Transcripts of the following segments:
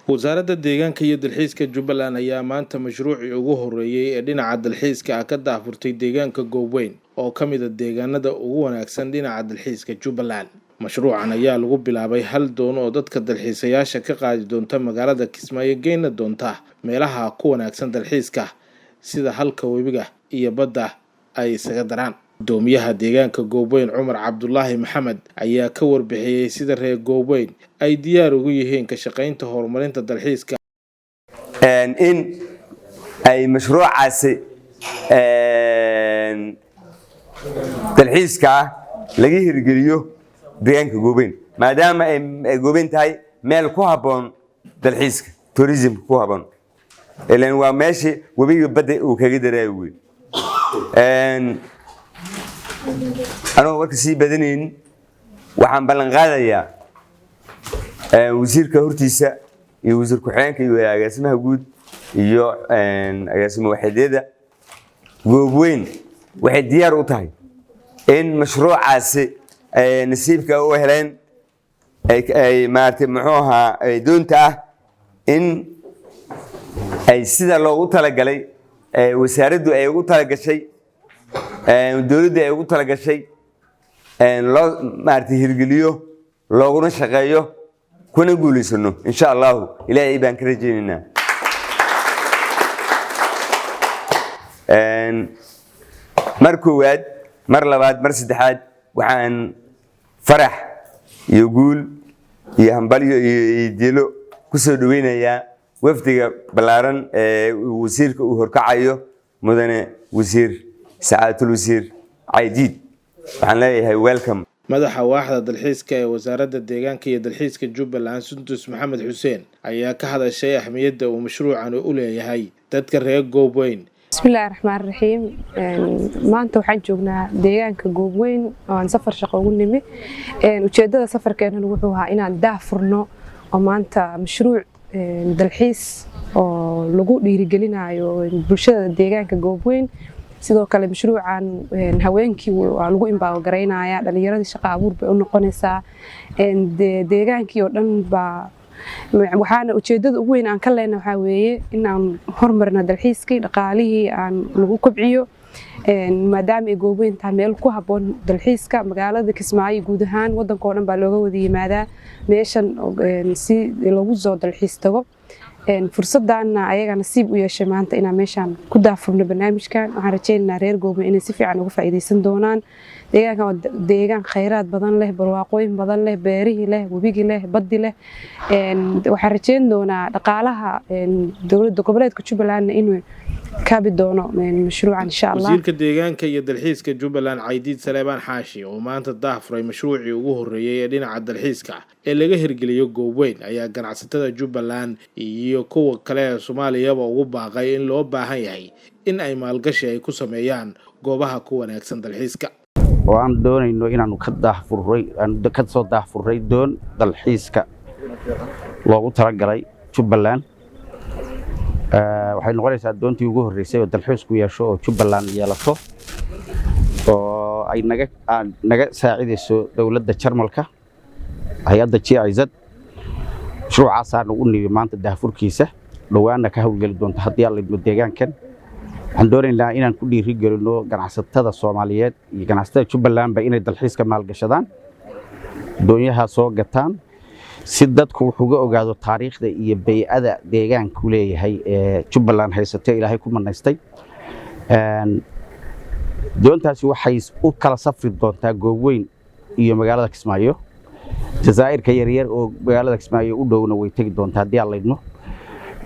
wasaaradda deegaanka iyo dalxiiska Jubbaland ayaa maanta mashruucii ugu horeeyay ee dhinaca dalxiiska ka daahfurtay deegaanka Gooweyn oo ka mid ah deegaanada ugu wanaagsan dhinaca dalxiiska Jubbaland. Mashruucan ayaa lagu bilaabay hal doon oo dadka dalxiisayaasha ka qaadi doonta magaalada Kismaayo geeyna doonta meelaha ku wanaagsan dalxiiska sida halka webiga iyo badda ay isaga daraan. Gudoomiyaha deegaanka Gooweyn Cumar Cabdullaahi Maxamed ayaa ka warbixiyay sida reer Gooweyn ay diyaar ugu yihiin ka shaqaynta horumarinta dalxiiska in ay mashruucaasi dalxiiska laga hirgeliyo deegaanka Gooweyn maadaama ay Gooweyn tahay meel ku haboon dalxiiska tourism ku haboon ilaan waa meeshii webiga badda uu kaga dareeyo anoo warka sii badanayn waxaan ballan qaadayaa wasiirka hortiisa iyo wasiir ku-xigeenka iyo agaasimaha guud iyo agaasimo waxeedyada Gooweyn waxay diyaar u tahay in mashruucaasi nasiibka u heleen ay maartay muxuu ahaa ay doonta ah in ay sida loogu talagalay wasaaraddu ay ugu talagashay dawladda ay ugu talagashay loo maartay hirgeliyo looguna shaqeeyo kuna guuleysano insha Allah ilaahay baan ka rajaynaynaa mar koowaad mar labaad mar saddexaad waxaan farax iyo guul iyo hambalyo iyo dilo ku soo dhaweynayaa wafdiga balaaran ee wasiirka uu horkacayo mudane wasiir Saacatul Wasiir Caydiid waxaan leeyahay welcome madaxa waaxda dalxiiska ee wasaaradda deegaanka iyo dalxiiska Jubbaland Sundus Maxamed Xuseen ayaa ka hadashay ahmiyadda uu mashruucan u leeyahay dadka reer Gooweyn. Bismillahir Rahmaanir Rahiim. Maanta waxaan joognaa deegaanka Gooweyn oo aan safar shaqo ugu nimi. Ujeedada safarkeena wuxuu ahaa inaan daahfurno oo maanta mashruuc dalxiis oo lagu dhiirigelinayo bulshada deegaanka Gooweyn. sidoo kale mashruucan haweenkii waa lagu imbaal gareynaya dhalinyaradii shaqo abuur bay u noqonaysaa deegaankii oo dhan ba waxaana ujeedada ugu weyn aan ka leenahay waxa weeye in aan horumarno dalxiiskii dhaqaalihii aan lagu kobciyo maadaama ay Gooweyn tahay meel ku haboon dalxiiska magaalada Kismaayo guud ahaan wadanka oo dhan baa looga wada yimaadaa meeshan si lagu soo dalxiis tago fursadana ayaga nasiib u yeeshay maanta inaan meeshan ku daafurno barnaamijkan waxaan rajaynaynaa reer Gooweyn inay si fiican uga faa'iideysan doonaan deegaanka waa deegaan kheyraad badan leh barwaaqooyin badan leh beerihi leh webigi leh baddi leh waxaan rajayn doonaa dhaqaalaha dawladda goboleedka Jubbaland inuu kaabi doono mashruucan insha Allah. Wasiirka deegaanka iyo dalxiiska Jubbaland Caydiid Saleebaan Xaashi oo maanta daahfuray mashruucii ugu horeeyay ee dhinaca dalxiiska ee laga hirgeliyo Gooweyn ayaa ganacsatada Jubbaland iyo kuwa kale ee Soomaaliya ugu baaqay in loo baahan yahay in ay maalgashi ay ku sameeyaan goobaha ku wanaagsan dalxiiska. waan doonayno inaanu ka soo daahfuray doon dalxiiska loogu talagalay Jubbaland waxay noqonaysaa doontii ugu horeysay oo dalxiisku yeesho oo Jubbaland yeelato oo ay naga saacideyso dawladda Jarmalka hay'adda GIZ mashruucaas aan u nimi maanta daahfurkiisa dhawaana ka hawlgali doonta haddii aan lidmo deegaankan waxaan doonaynaa inaan ku dhiirigelino ganacsatada Soomaaliyeed iyo ganacsatada Jubbaland ba inay dalxiiska maalgashadaan doonyaha soo gataan si dadku wuxuu uga ogaado taariikhda iyo bay'ada deegaanku leeyahay ee Jubbaland haysatay Ilaahay ku manaystay doontaasi waxay u kala safri doontaa Gooweyn iyo magaalada Kismaayo jazaa'irka yaryar oo magaalada Kismaayo u dhowna way tagi doontaa haddii aan leedno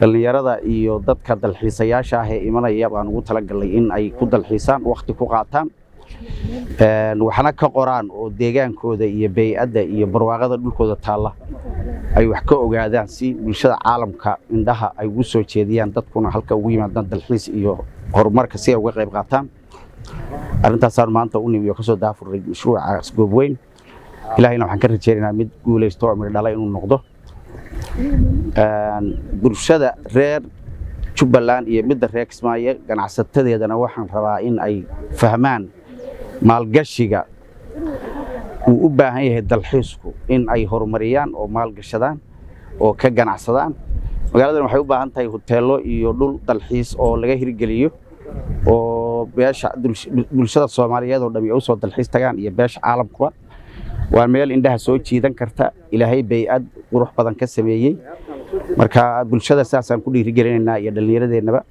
dhalinyarada iyo dadka dalxiisayaasha ah ee imanaya baan ugu talagalay in ay ku dalxiisaan waqti ku qaataan waxana ka qoraan oo deegaankooda iyo bay'ada iyo barwaaqada dhulkooda taala ay wax ka ogaadaan si bulshada caalamka indhaha ay ugu soo jeediyaan dadkuna halka ugu yimaadaan dalxiis iyo horumarka si ay uga qayb qaataan arintaas aan maanta u nimiyo ka soo daafuray mashruuca Gooweyn ilaahayna waxaan ka rajaynaynaa mid guuleysto oo mid dhalay inuu noqdo bulshada reer Jubbaland iyo midda reer Kismaayo ganacsatadeedana waxaan rabaa in ay fahmaan maalgashiga uu u baahan yahay dalxiisku in ay horumariyaan oo maalgashadaan oo ka ganacsadaan magaaladan waxay u baahan tahay hoteelo iyo dhul dalxiis oo laga hirgeliyo oo beesha bulshada Soomaaliyeed oo dhami u soo dalxiis tagaan iyo beesha caalamka waa meel indhaha soo jiidan karta ilaahay bay'ad qurux badan ka sameeyay marka bulshada saasaan ku dhiirigelinaynaa iyo dhalinyaradeennaba